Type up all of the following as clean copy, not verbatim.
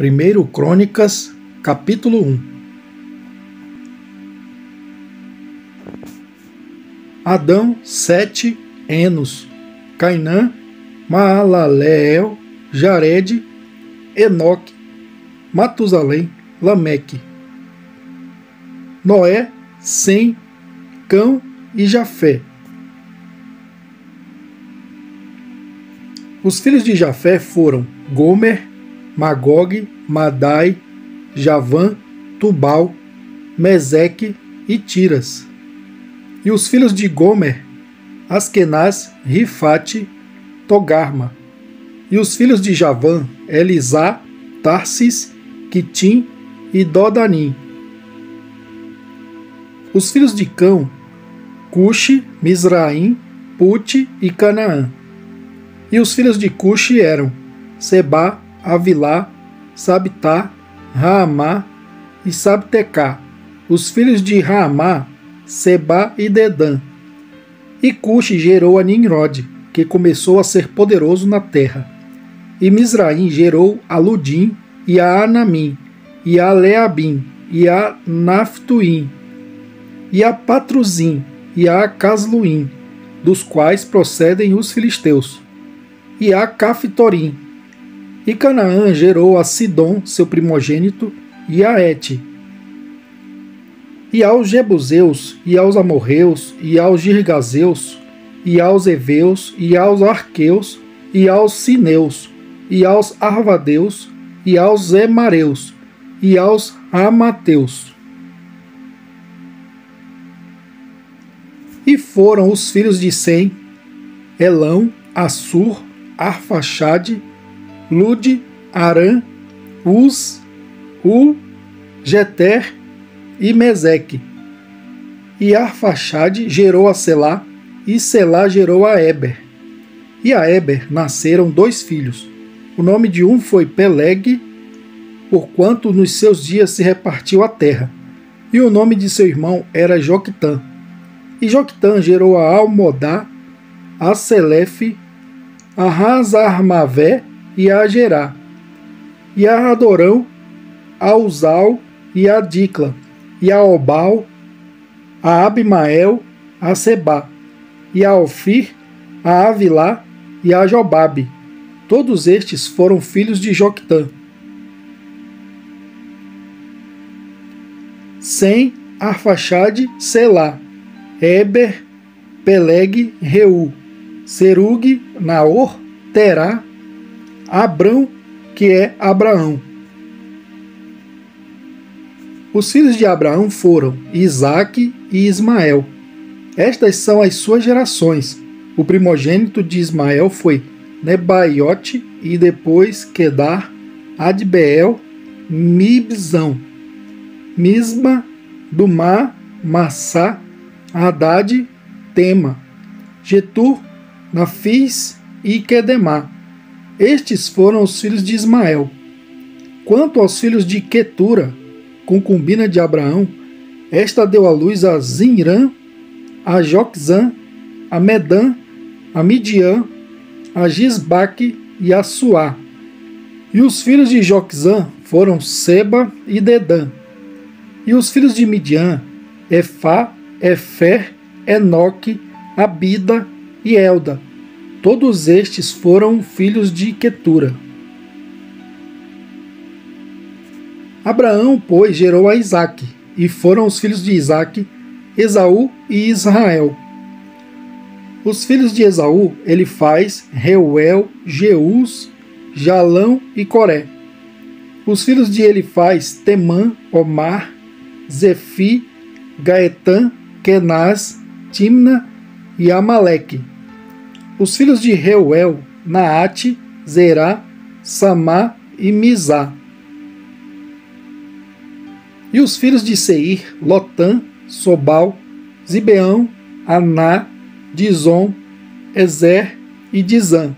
1 Crônicas, capítulo 1. Adão, Sete, Enos, Cainã, Maalaleel, Jared, Enoque, Matusalém, Lameque, Noé, Sem, Cão e Jafé. Os filhos de Jafé foram Gomer, Magog, Madai, Javã, Tubal, Meseque e Tiras. E os filhos de Gomer, Askenaz, Rifate, Togarma. E os filhos de Javã, Elisá, Tarsis, Quitim e Dodanim. Os filhos de Cão, Cuxi, Misraim, Pute e Canaã. E os filhos de Cuxi eram Sebá, Avilá, Sabtá, Raamá e Sabtecá. Os filhos de Raamá, Sebá e Dedã. E Cuxi gerou a Nimrod, que começou a ser poderoso na terra. E Misraim gerou a Ludim, e a Anamim, e a Leabim, e a Naftuim, e a Patruzim, e a Casluim, dos quais procedem os filisteus, e a Caftorim. E Canaã gerou a Sidom, seu primogênito, e a Et. E aos Jebuseus, e aos Amorreus, e aos Girgazeus, e aos Eveus, e aos Arqueus, e aos Sineus, e aos Arvadeus, e aos Emareus, e aos Amateus. E foram os filhos de Sem, Elão, Assur, Arfaxade, Lude, Arã, Uz, Ul, Jeter e Meseque. E Arfaxade gerou a Selá, e Selá gerou a Eber. E a Eber nasceram 2 filhos. O nome de um foi Peleg, porquanto nos seus dias se repartiu a terra. E o nome de seu irmão era Joquitã. E Joquitã gerou a Almodá, a Selefe, a Hazarmavé e a Gerá. E a Adorão, a Uzal e a Dicla. E a Obal, a Abimael, a Sebá. E a Ofir, a Avilá e a Jobabe. Todos estes foram filhos de Joquitã. Sem, Arfaxade, Selá, Eber, Peleg, Reu, Serug, Naor, Terá, Abrão, que é Abraão. Os filhos de Abraão foram Isaque e Ismael. Estas são as suas gerações. O primogênito de Ismael foi Nebaiote, e depois Quedar, Adbeel, Mibzão, Misma, Dumá, Massá, Haddad, Tema, Getur, Nafis e Quedemá. Estes foram os filhos de Ismael. Quanto aos filhos de Quetura, concubina de Abraão, esta deu à luz a Zinrã, a Joczã, a Medã, a Midian, a Gisbaque e a Suá. E os filhos de Joczã foram Seba e Dedã. E os filhos de Midian, Efá, Efer, Enoque, Abida e Elda. Todos estes foram filhos de Quetura. Abraão, pois, gerou a Isaque, e foram os filhos de Isaque, Esaú e Israel. Os filhos de Esaú, Elifaz, Reuel, Jeús, Jalão e Coré. Os filhos de Elifaz, Temã, Omar, Zefi, Gaetã, Kenaz, Timna e Amaleque. Os filhos de Reuel, Naate, Zerá, Samá e Mizá. E os filhos de Seir, Lotã, Sobal, Zibeão, Aná, Dizon, Ezer e Dizã.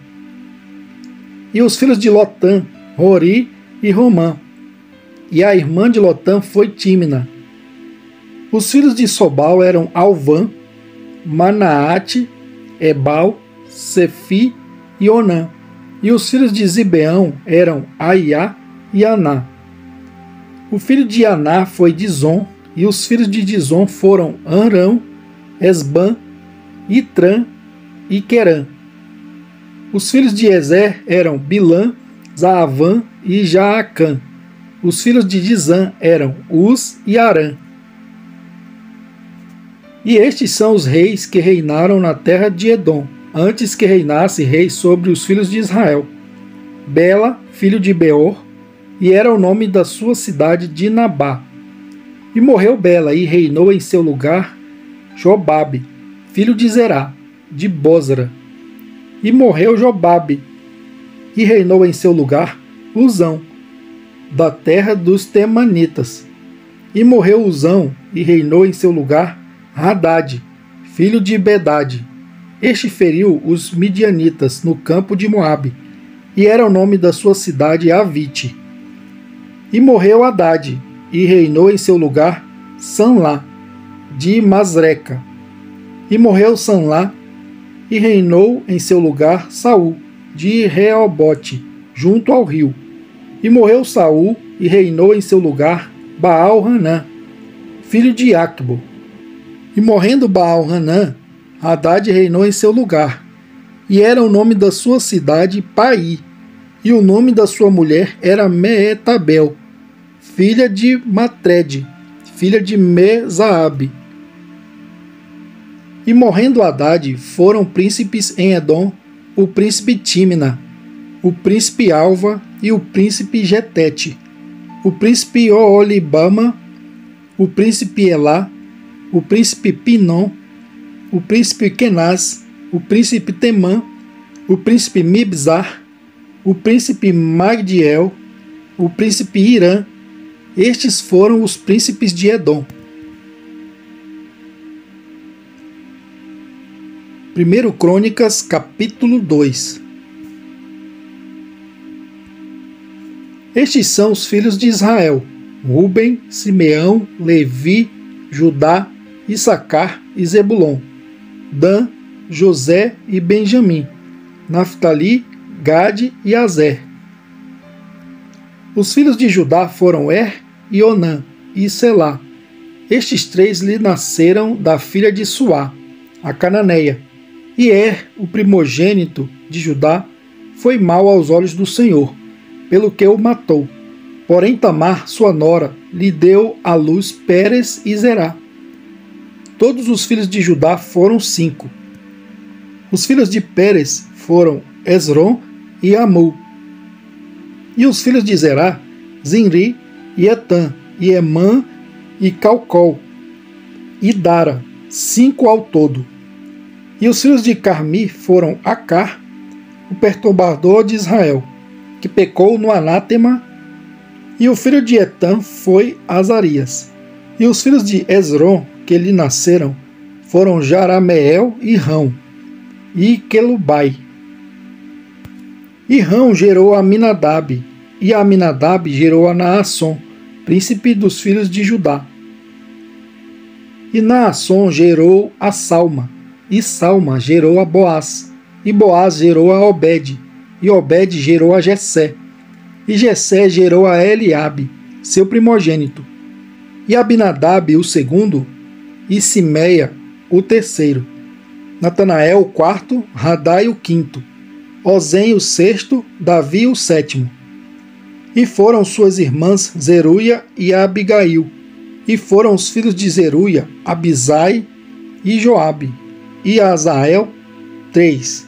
E os filhos de Lotã, Rori e Romã. E a irmã de Lotã foi Tímina. Os filhos de Sobal eram Alvã, Manaate, Ebal, Sefi e Onã. E os filhos de Zibeão eram Aiá e Aná. O filho de Aná foi Dizon, e os filhos de Dizon foram Arão, Esbã, Itrã e Querã. Os filhos de Ezer eram Bilã, Zaavã e Jaacã. Os filhos de Dizã eram Uz e Arã. E estes são os reis que reinaram na terra de Edom, antes que reinasse rei sobre os filhos de Israel. Bela, filho de Beor, e era o nome da sua cidade Dinabá. E morreu Bela, e reinou em seu lugar Jobabe, filho de Zerá, de Bozra. E morreu Jobabe, e reinou em seu lugar Uzão, da terra dos Temanitas. E morreu Uzão, e reinou em seu lugar Hadade, filho de Bedade. Este feriu os midianitas no campo de Moabe, e era o nome da sua cidade Avite. E morreu Hadade, e reinou em seu lugar Sanlá, de Masreca. E morreu Sanlá, e reinou em seu lugar Saul, de Reobote, junto ao rio. E morreu Saul, e reinou em seu lugar Baal-Hanã, filho de Acbo. E morrendo Baal-Hanã, Hadade reinou em seu lugar, e era o nome da sua cidade Pai, e o nome da sua mulher era Meetabel, filha de Matred, filha de Mezaabe. E morrendo Hadade, foram príncipes em Edom, o príncipe Tímina, o príncipe Alva e o príncipe Getete, o príncipe Oolibama, o príncipe Elá, o príncipe Pinom, o príncipe Kenaz, o príncipe Temã, o príncipe Mibzar, o príncipe Magdiel, o príncipe Irã. Estes foram os príncipes de Edom. 1 Crônicas, capítulo 2. Estes são os filhos de Israel: Ruben, Simeão, Levi, Judá, Issacar e Zebulon, Dan, José e Benjamim, Naftali, Gade e Azer. Os filhos de Judá foram e Onã e Selá. Estes três lhe nasceram da filha de Suá, a cananeia. E o primogênito de Judá, foi mau aos olhos do Senhor, pelo que o matou. Porém Tamar, sua nora, lhe deu à luz Pérez e Zerá. Todos os filhos de Judá foram 5. Os filhos de Pérez foram Esrom e Amul. E os filhos de Zerá, Zinri e Etã, e Emã e Calcol, e Dara, 5 ao todo. E os filhos de Carmi foram Acar, o perturbador de Israel, que pecou no anátema, e o filho de Etã foi Azarias. E os filhos de Esrom, que lhe nasceram, foram Jarameel e Rão, e Quelubai. E Rão gerou a Aminadab, e a Aminadab gerou a Naasson, príncipe dos filhos de Judá. E Naasson gerou a Salma, e Salma gerou a Boaz, e Boaz gerou a Obed, e Obed gerou a Jessé, e Jessé gerou a Eliabe, seu primogênito, e Abinadab o segundo, e Simeia o terceiro, Natanael o quarto, Radai o quinto, Ozem o sexto, Davi o sétimo. E foram suas irmãs Zeruia e Abigail, e foram os filhos de Zeruia, Abisai e Joabe, e Azael, 3.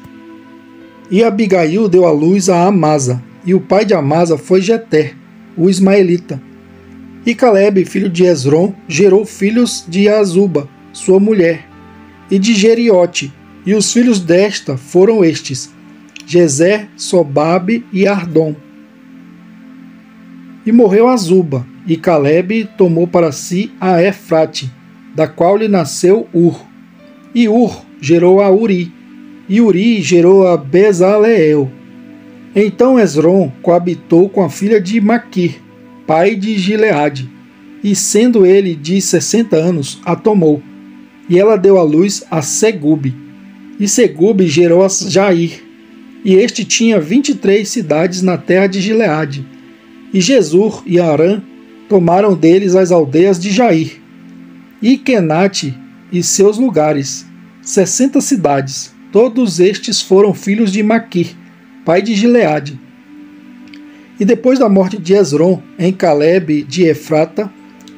E Abigail deu à luz a Amasa, e o pai de Amasa foi Jeter, o ismaelita. E Calebe, filho de Esrom, gerou filhos de Azuba, sua mulher, e de Jeriote, e os filhos desta foram estes: Gezer, Sobabe e Ardom. E morreu Azuba, e Calebe tomou para si a Efrate, da qual lhe nasceu Ur. E Ur gerou a Uri, e Uri gerou a Bezaleel. Então Esrom coabitou com a filha de Maquir, pai de Gileade, e sendo ele de 60 anos, a tomou. E ela deu à luz a Segube. E Segube gerou a Jair. E este tinha 23 cidades na terra de Gileade. E Jesur e Arã tomaram deles as aldeias de Jair, e Quenate e seus lugares, 60 cidades. Todos estes foram filhos de Maquir, pai de Gileade. E depois da morte de Esrom, em Calebe de Efrata,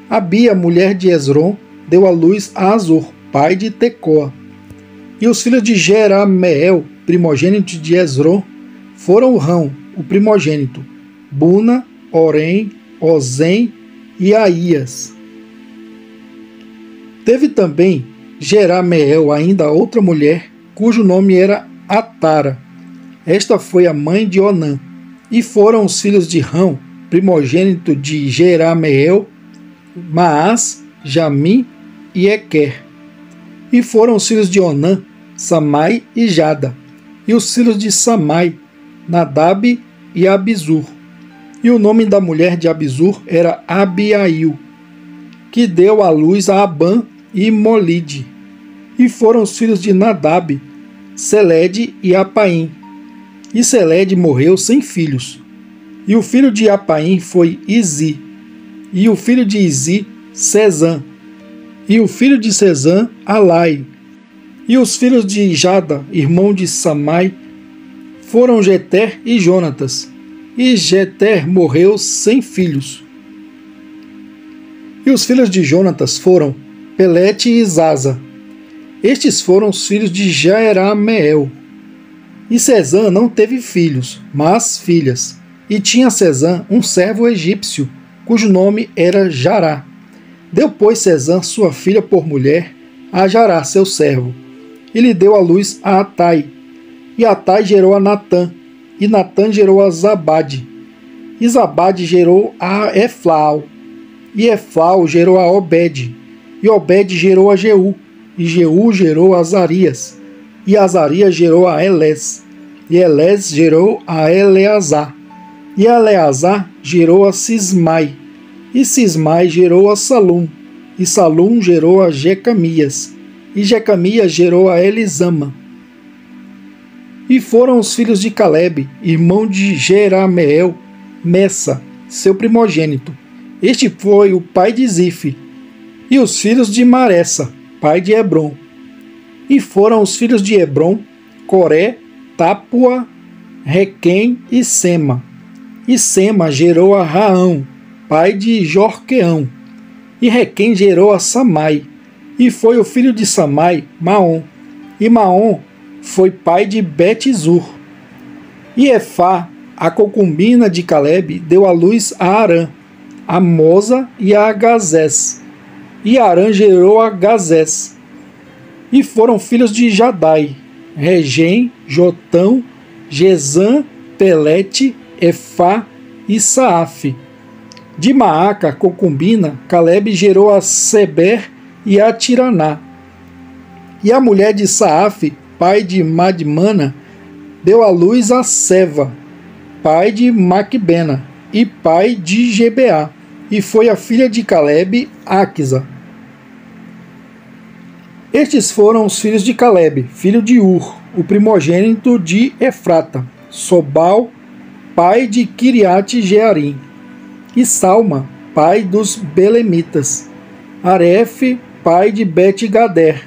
Abia, mulher de Esrom, deu à luz a Azor, pai de Tecoa. E os filhos de Jerameel, primogênito de Esrom, foram Rão, o primogênito, Buna, Orém, Ozem e Aías. Teve também Jerameel ainda outra mulher, cujo nome era Atara. Esta foi a mãe de Onã. E foram os filhos de Rão, primogênito de Jerameel, Maás, Jamim e Equer. E foram os filhos de Onã, Samai e Jada. E os filhos de Samai, Nadab e Abizur. E o nome da mulher de Abizur era Abiail, que deu à luz a Abã e Molide. E foram os filhos de Nadab, Selede e Apaim. E Selede morreu sem filhos. E o filho de Apaim foi Izi. E o filho de Izi, Sezã. E o filho de Sezã, Alai. E os filhos de Jada, irmão de Samai, foram Jeter e Jonatas. E Jeter morreu sem filhos. E os filhos de Jonatas foram Pelete e Zaza. Estes foram os filhos de Jerameel. E Sezã não teve filhos, mas filhas. E tinha Sezã um servo egípcio, cujo nome era Jará. Deu, pois, Sezã sua filha por mulher a Jará, seu servo, e lhe deu à luz a Atai. E Atai gerou a Natã, e Natã gerou a Zabade. E Zabade gerou a Eflau, e Eflau gerou a Obed. E Obed gerou a Jeú, e Jeú gerou a Azarias. E Azarias gerou a Elés, e Elés gerou a Eleazar. E Eleazar gerou a Sismai, e Sismai gerou a Salum, e Salum gerou a Jecamias, e Jecamias gerou a Elisama. E foram os filhos de Calebe, irmão de Jerameel, Messa, seu primogênito. Este foi o pai de Zife. E os filhos de Maressa, pai de Hebron. E foram os filhos de Hebron, Coré, Tapua, Requem e Sema. E Sema gerou a Raão, pai de Jorqueão. E Requem gerou a Samai. E foi o filho de Samai, Maom. E Maom foi pai de Bet-Zur. E Efá, a concubina de Calebe, deu à luz a Arã, a Moza e a Gazés. E Arã gerou a Gazés. E foram filhos de Jadai, Regem, Jotão, Gesã, Pelete, Efá e Saaf. De Maaca, concubina, Calebe gerou a Seber e a Tiraná. E a mulher de Saaf, pai de Madmana, deu à luz a Seva, pai de Macbena e pai de Gebeá. E foi a filha de Calebe, Aquisa. Estes foram os filhos de Calebe, filho de Ur, o primogênito de Efrata, Sobal, pai de Kiriate Jearim, e Salma, pai dos Belemitas, Aref, pai de Bet-Gader.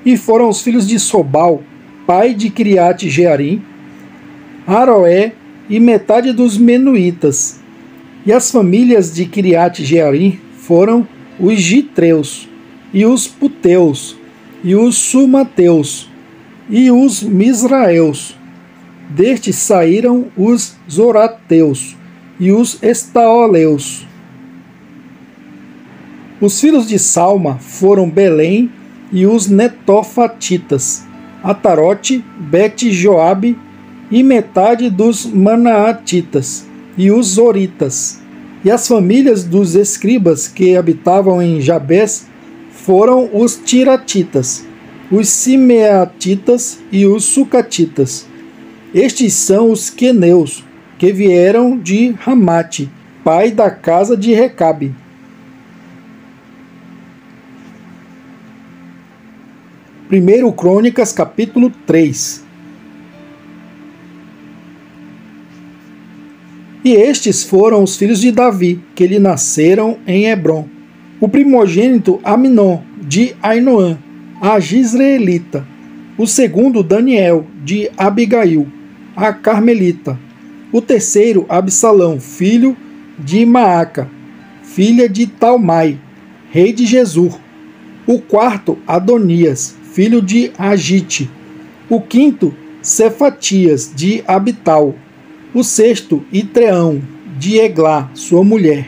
E foram os filhos de Sobal, pai de Kiriate Jearim, Aroé e metade dos Menuítas. E as famílias de Kiriate Jearim foram os Gitreus, e os Puteus, e os Sumateus, e os Misraeus. Destes saíram os Zorateus, e os Estaoleus. Os filhos de Salma foram Belém e os Netofatitas, Atarote, Bet-Joabe e metade dos Manaatitas, e os Zoritas. E as famílias dos escribas que habitavam em Jabés foram os Tiratitas, os Simeatitas e os Sucatitas. Estes são os queneus, que vieram de Ramate, pai da casa de Recabe. Primeiro Crônicas, capítulo 3. E estes foram os filhos de Davi, que lhe nasceram em Hebrom. O primogênito Aminon, de Ainoã, a Gisraelita. O segundo Daniel, de Abigail, a Carmelita. O terceiro Absalão, filho de Maaca, filha de Talmai, rei de Gesur. O quarto Adonias, filho de Agite. O quinto Cefatias, de Abital. O sexto Itreão, de Eglá, sua mulher.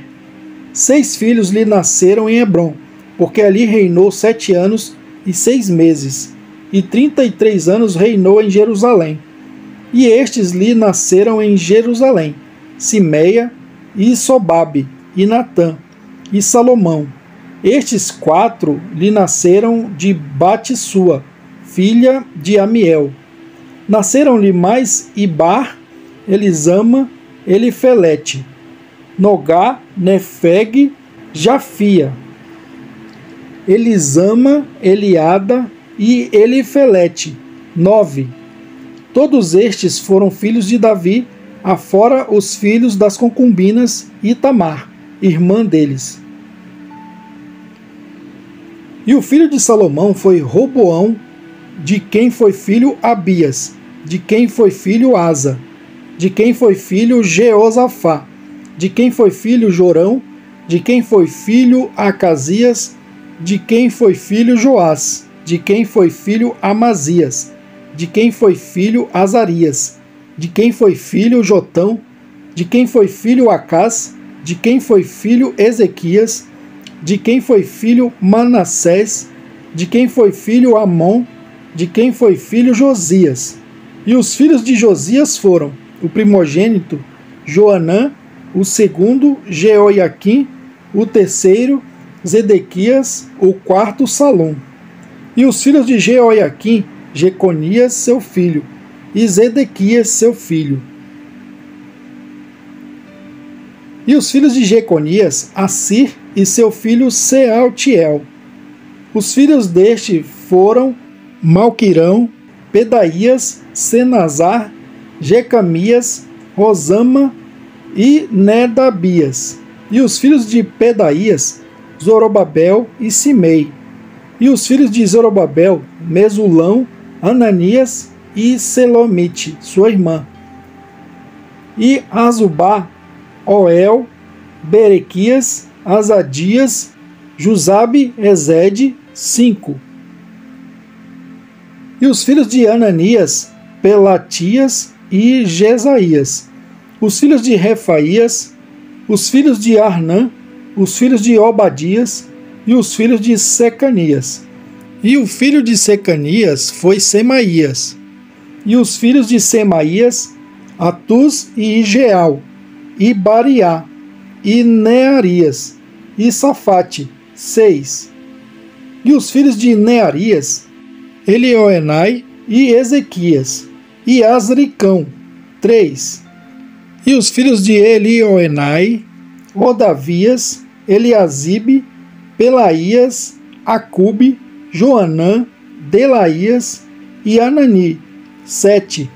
6 filhos lhe nasceram em Hebrom, porque ali reinou 7 anos e 6 meses, e 33 anos reinou em Jerusalém. E estes lhe nasceram em Jerusalém: Simeia, e Sobabe, e Natã, e Salomão. Estes 4 lhe nasceram de Batissua, filha de Amiel. Nasceram-lhe mais Ibar, Elisama, Elifelete, Nogá, Nefeg, Jafia, Elisama, Eliada e Elifelete, 9. Todos estes foram filhos de Davi, afora os filhos das concubinas e Tamar, irmã deles. E o filho de Salomão foi Roboão, de quem foi filho Abias, de quem foi filho Asa, de quem foi filho Jeosafá, de quem foi filho Jorão, de quem foi filho Acasias, de quem foi filho Joás, de quem foi filho Amazias, de quem foi filho Azarias, de quem foi filho Jotão, de quem foi filho Acás, de quem foi filho Ezequias, de quem foi filho Manassés, de quem foi filho Amon, de quem foi filho Josias. E os filhos de Josias foram o primogênito Joanã, o segundo Jeoiaquim, o terceiro Zedequias, o quarto Salom. E os filhos de Jeoiaquim, Jeconias, seu filho, e Zedequias, seu filho. E os filhos de Jeconias, Assir e seu filho Sealtiel. Os filhos deste foram Malquirão, Pedaías, Senazar, Jecamias, Rosama e Nedabias. E os filhos de Pedaías, Zorobabel e Simei. E os filhos de Zorobabel, Mesulão, Ananias e Selomite, sua irmã. E Azubá, Oel, Berequias, Azadias, Jusabe, Ezede, 5. E os filhos de Ananias, Pelatias e Jesaías. Os filhos de Refaías, os filhos de Arnã, os filhos de Obadias e os filhos de Secanias. E o filho de Secanias foi Semaías. E os filhos de Semaías, Atuz e Igeal, e Bariá, e Nearias, e Safate, 6. E os filhos de Nearias, Elioenai e Ezequias, e Azricão, 3. E os filhos de Elioenai, Odavias, Eliasibe, Pelaías, Acube, Joanã, Delaías e Anani, 7.